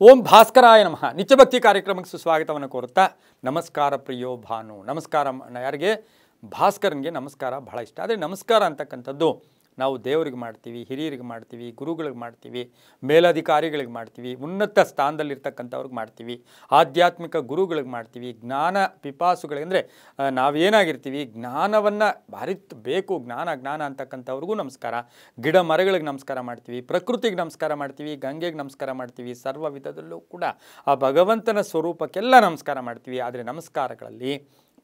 ಓಂ ಭಾಸ್ಕರಾಯ ನಮಃ. ನಿತ್ಯಭಕ್ತಿ ಕಾರ್ಯಕ್ರಮಕ್ಕೆ ಸುಸ್ವಾಗತವನ್ನು ಕೋರುತ್ತಾ, ನಮಸ್ಕಾರ ಪ್ರಿಯೋ ಭಾನು. ನಮಸ್ಕಾರ ಯಾರಿಗೆ? ಭಾಸ್ಕರನಿಗೆ ನಮಸ್ಕಾರ ಬಹಳ ಇಷ್ಟ. ಆದರೆ ನಮಸ್ಕಾರ ಅಂತಕ್ಕಂಥದ್ದು ನಾವು ದೇವರಿಗೆ ಮಾಡ್ತೀವಿ, ಹಿರಿಯರಿಗೆ ಮಾಡ್ತೀವಿ, ಗುರುಗಳಿಗೆ ಮಾಡ್ತೀವಿ, ಮೇಲಧಿಕಾರಿಗಳಿಗೆ ಮಾಡ್ತೀವಿ, ಉನ್ನತ ಸ್ಥಾನದಲ್ಲಿರ್ತಕ್ಕಂಥವ್ರಿಗೆ ಮಾಡ್ತೀವಿ, ಆಧ್ಯಾತ್ಮಿಕ ಗುರುಗಳಿಗೆ ಮಾಡ್ತೀವಿ, ಜ್ಞಾನ ಪಿಪಾಸುಗಳಿಗೆ ಅಂದರೆ ನಾವೇನಾಗಿರ್ತೀವಿ ಜ್ಞಾನವನ್ನು ಬೇಕು, ಜ್ಞಾನ ಅಂತಕ್ಕಂಥವ್ರಿಗೂ ನಮಸ್ಕಾರ, ಗಿಡ ಮರಗಳಿಗೆ ನಮಸ್ಕಾರ ಮಾಡ್ತೀವಿ, ಪ್ರಕೃತಿಗೆ ನಮಸ್ಕಾರ ಮಾಡ್ತೀವಿ, ಗಂಗೆಗೆ ನಮಸ್ಕಾರ ಮಾಡ್ತೀವಿ, ಸರ್ವ ವಿಧದಲ್ಲೂ ಕೂಡ ಆ ಭಗವಂತನ ಸ್ವರೂಪಕ್ಕೆಲ್ಲ ನಮಸ್ಕಾರ ಮಾಡ್ತೀವಿ. ಆದರೆ ನಮಸ್ಕಾರಗಳಲ್ಲಿ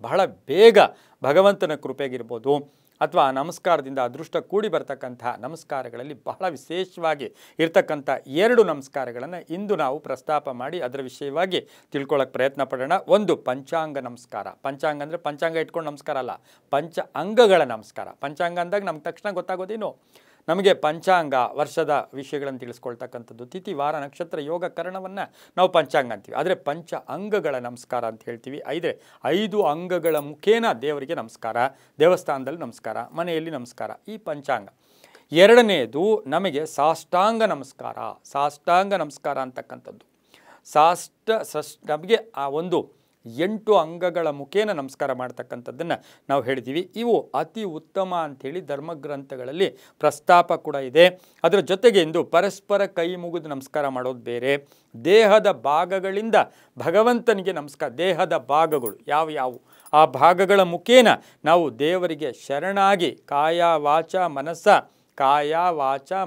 ಬಹಳ ಬೇಗ ಭಗವಂತನ ಕೃಪೆಗಿರ್ಬೋದು ಅಥವಾ ಆ ನಮಸ್ಕಾರದಿಂದ ಅದೃಷ್ಟ ಕೂಡಿ ಬರ್ತಕ್ಕಂಥ ನಮಸ್ಕಾರಗಳಲ್ಲಿ ಬಹಳ ವಿಶೇಷವಾಗಿ ಇರ್ತಕ್ಕಂಥ ಎರಡು ನಮಸ್ಕಾರಗಳನ್ನು ಇಂದು ನಾವು ಪ್ರಸ್ತಾಪ ಮಾಡಿ ಅದರ ವಿಷಯವಾಗಿ ತಿಳ್ಕೊಳ್ಳೋಕೆ ಪ್ರಯತ್ನ ಪಡೋಣ. ಒಂದು ಪಂಚಾಂಗ ನಮಸ್ಕಾರ. ಪಂಚಾಂಗ ಅಂದರೆ ಪಂಚಾಂಗ ಇಟ್ಕೊಂಡು ನಮಸ್ಕಾರ ಅಲ್ಲ, ಪಂಚ ಅಂಗಗಳ ನಮಸ್ಕಾರ. ಪಂಚಾಂಗ ಅಂದಾಗ ನಮ್ಗೆ ತಕ್ಷಣ ಗೊತ್ತಾಗೋದೇನು, ನಮಗೆ ಪಂಚಾಂಗ ವರ್ಷದ ವಿಷಯಗಳನ್ನು ತಿಳಿಸ್ಕೊಳ್ತಕ್ಕಂಥದ್ದು, ತಿಥಿ ವಾರ ನಕ್ಷತ್ರ ಯೋಗ ಕರಣವನ್ನು ನಾವು ಪಂಚಾಂಗ ಅಂತೀವಿ. ಆದರೆ ಪಂಚ ಅಂಗಗಳ ನಮಸ್ಕಾರ ಅಂತ ಹೇಳ್ತೀವಿ. 5 ಅಂಗಗಳ ಮುಖೇನ ದೇವರಿಗೆ ನಮಸ್ಕಾರ, ದೇವಸ್ಥಾನದಲ್ಲಿ ನಮಸ್ಕಾರ, ಮನೆಯಲ್ಲಿ ನಮಸ್ಕಾರ, ಈ ಪಂಚಾಂಗ. ಎರಡನೆಯದು ನಮಗೆ ಸಾಷ್ಟಾಂಗ ನಮಸ್ಕಾರ. ಸಾಷ್ಟಾಂಗ ನಮಸ್ಕಾರ ಅಂತಕ್ಕಂಥದ್ದು ನಮಗೆ ಆ ಒಂದು 8 ಅಂಗಗಳ ಮುಖೇನ ನಮಸ್ಕಾರ ಮಾಡ್ತಕ್ಕಂಥದ್ದನ್ನು ನಾವು ಹೇಳ್ತೀವಿ. ಇವು ಅತಿ ಉತ್ತಮ ಅಂಥೇಳಿ ಧರ್ಮಗ್ರಂಥಗಳಲ್ಲಿ ಪ್ರಸ್ತಾಪ ಕೂಡ ಇದೆ. ಅದರ ಜೊತೆಗೆ ಇಂದು ಪರಸ್ಪರ ಕೈ ಮುಗಿದು ನಮಸ್ಕಾರ ಮಾಡೋದು ಬೇರೆ, ದೇಹದ ಭಾಗಗಳಿಂದ ಭಗವಂತನಿಗೆ ನಮಸ್ಕಾರ. ದೇಹದ ಭಾಗಗಳು ಯಾವುವು ಆ ಭಾಗಗಳ ಮುಖೇನ ನಾವು ದೇವರಿಗೆ ಶರಣಾಗಿ ಕಾಯ ವಾಚ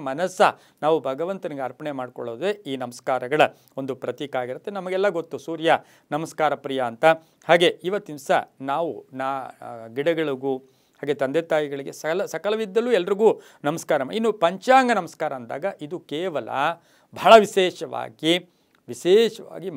ಮನಸ್ಸ ನಾವು ಭಗವಂತನಿಗೆ ಅರ್ಪಣೆ ಮಾಡ್ಕೊಳ್ಳೋದೇ ಈ ನಮಸ್ಕಾರಗಳ ಒಂದು ಪ್ರತೀಕ ಆಗಿರುತ್ತೆ. ನಮಗೆಲ್ಲ ಗೊತ್ತು ಸೂರ್ಯ ನಮಸ್ಕಾರ ಪ್ರಿಯ ಅಂತ. ಹಾಗೆ ಇವತ್ತಿನ ದಿವಸ ನಾವು ಗಿಡಗಳಿಗೂ ಹಾಗೆ ತಂದೆ ತಾಯಿಗಳಿಗೆ ಸಕಲವಿದ್ದಲ್ಲೂ ಎಲ್ರಿಗೂ ನಮಸ್ಕಾರ. ಇನ್ನು ಪಂಚಾಂಗ ನಮಸ್ಕಾರ ಅಂದಾಗ ಇದು ಕೇವಲ ಬಹಳ ವಿಶೇಷವಾಗಿ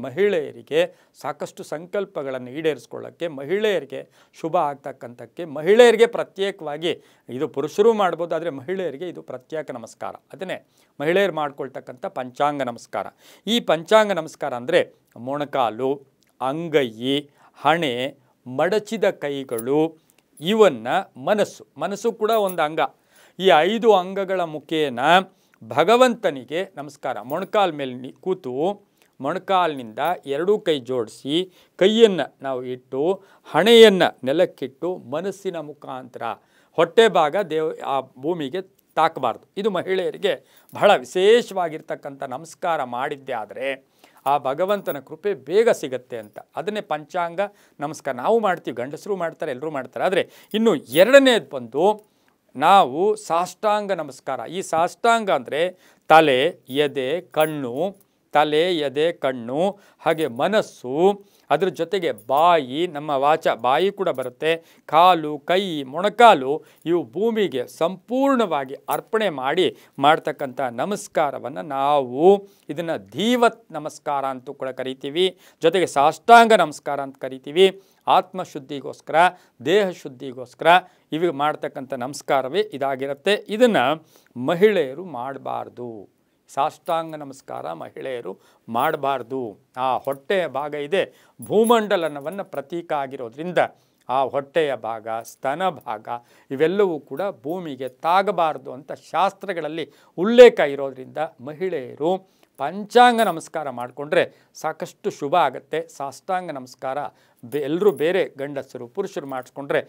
ಮಹಿಳೆಯರಿಗೆ ಸಾಕಷ್ಟು ಸಂಕಲ್ಪಗಳನ್ನು ಈಡೇರಿಸ್ಕೊಳ್ಳೋಕ್ಕೆ, ಮಹಿಳೆಯರಿಗೆ ಶುಭ ಆಗ್ತಕ್ಕಂಥಕ್ಕೆ, ಮಹಿಳೆಯರಿಗೆ ಪ್ರತ್ಯೇಕವಾಗಿ ಇದು ಪುರುಷರು ಮಾಡ್ಬೋದು, ಆದರೆ ಮಹಿಳೆಯರಿಗೆ ಇದು ಪ್ರತ್ಯೇಕ ನಮಸ್ಕಾರ. ಅದನ್ನೇ ಮಹಿಳೆಯರು ಮಾಡ್ಕೊಳ್ತಕ್ಕಂಥ ಪಂಚಾಂಗ ನಮಸ್ಕಾರ. ಈ ಪಂಚಾಂಗ ನಮಸ್ಕಾರ ಅಂದರೆ ಮೊಣಕಾಲು, ಅಂಗೈ, ಹಣೆ, ಮಡಚಿದ ಕೈಗಳು, ಇವನ್ನು ಮನಸ್ಸು ಕೂಡ ಒಂದು ಅಂಗ. ಈ 5 ಅಂಗಗಳ ಮುಖೇನ ಭಗವಂತನಿಗೆ ನಮಸ್ಕಾರ. ಮೊಣಕಾಲ ಮೇಲೆ ಕೂತು ಮೊಣಕಾಲಿನಿಂದ 2 ಕೈ ಜೋಡಿಸಿ ಕೈಯನ್ನು ನಾವು ಇಟ್ಟು ಹಣೆಯನ್ನು ನೆಲಕ್ಕಿಟ್ಟು ಮನಸ್ಸಿನ ಮುಖಾಂತರ ಹೊಟ್ಟೆ ಭಾಗ ಆ ಭೂಮಿಗೆ ತಾಕಬಾರ್ದು. ಇದು ಮಹಿಳೆಯರಿಗೆ ಬಹಳ ವಿಶೇಷವಾಗಿರ್ತಕ್ಕಂಥ ನಮಸ್ಕಾರ ಮಾಡಿದ್ದೆ ಆದರೆ ಆ ಭಗವಂತನ ಕೃಪೆ ಬೇಗ ಸಿಗತ್ತೆ ಅಂತ. ಅದನ್ನೇ ಪಂಚಾಂಗ ನಮಸ್ಕಾರ ನಾವು ಮಾಡ್ತೀವಿ, ಗಂಡಸರು ಮಾಡ್ತಾರೆ, ಎಲ್ಲರೂ ಮಾಡ್ತಾರೆ. ಆದರೆ ಇನ್ನು ಎರಡನೇದು ಬಂದು ನಾವು ಸಾಷ್ಟಾಂಗ ನಮಸ್ಕಾರ. ಈ ಸಾಷ್ಟಾಂಗ ಅಂದರೆ ತಲೆ, ಎದೆ, ಕಣ್ಣು, ಹಾಗೆ ಮನಸ್ಸು, ಅದ್ರ ಜೊತೆಗೆ ಬಾಯಿ, ನಮ್ಮ ಬಾಯಿ ಕೂಡ ಬರುತ್ತೆ, ಕಾಲು, ಕೈ, ಮೊಣಕಾಲು, ಇವು ಭೂಮಿಗೆ ಸಂಪೂರ್ಣವಾಗಿ ಅರ್ಪಣೆ ಮಾಡ್ತಕ್ಕಂಥ ನಮಸ್ಕಾರವನ್ನು ನಾವು ಇದನ್ನು ಧೀವತ್ ನಮಸ್ಕಾರ ಅಂತೂ ಕೂಡ ಕರಿತೀವಿ. ಜೊತೆಗೆ ಸಾಷ್ಟಾಂಗ ನಮಸ್ಕಾರ ಅಂತ ಕರಿತೀವಿ. ಆತ್ಮಶುದ್ಧಿಗೋಸ್ಕರ, ದೇಹ ಶುದ್ಧಿಗೋಸ್ಕರ ಇವಿಗೆ ಮಾಡ್ತಕ್ಕಂಥ ನಮಸ್ಕಾರವೇ ಇದಾಗಿರುತ್ತೆ. ಇದನ್ನು ಮಹಿಳೆಯರು ಮಾಡಬಾರ್ದು. ಸಾಷ್ಟಾಂಗ ನಮಸ್ಕಾರ ಮಹಿಳೆಯರು ಮಾಡಬಾರ್ದು. ಆ ಹೊಟ್ಟೆಯ ಭಾಗ ಇದೆ, ಭೂಮಂಡಲವನ್ನು ಪ್ರತೀಕ ಆಗಿರೋದ್ರಿಂದ ಆ ಹೊಟ್ಟೆಯ ಭಾಗ, ಸ್ತನ ಭಾಗ ಇವೆಲ್ಲವೂ ಕೂಡ ಭೂಮಿಗೆ ತಾಗಬಾರ್ದು ಅಂತ ಶಾಸ್ತ್ರಗಳಲ್ಲಿ ಉಲ್ಲೇಖ ಇರೋದ್ರಿಂದ ಮಹಿಳೆಯರು ಪಂಚಾಂಗ ನಮಸ್ಕಾರ ಮಾಡಿಕೊಂಡ್ರೆ ಸಾಕಷ್ಟು ಶುಭ ಆಗುತ್ತೆ. ಸಾಷ್ಟಾಂಗ ನಮಸ್ಕಾರ ಎಲ್ಲರೂ ಬೇರೆ ಗಂಡಸರು ಪುರುಷರು ಮಾಡಿಸ್ಕೊಂಡ್ರೆ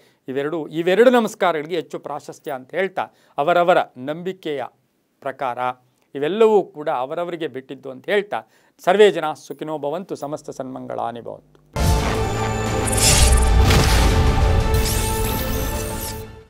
ಇವೆರಡು ನಮಸ್ಕಾರಗಳಿಗೆ ಹೆಚ್ಚು ಪ್ರಾಶಸ್ತ್ಯ ಅಂತ ಹೇಳ್ತಾ, ಅವರವರ ನಂಬಿಕೆಯ ಪ್ರಕಾರ ಇವೆಲ್ಲವೂ ಕೂಡ ಅವರವರಿಗೆ ಬಿಟ್ಟಿದ್ದು ಅಂತ ಹೇಳ್ತಾ, ಸರ್ವೇ ಜನ ಸುಖಿನೋ ಭವಂತು, ಸಮಸ್ತ ಸನ್ಮಂಗಳಾನಿ ಭವಂತು.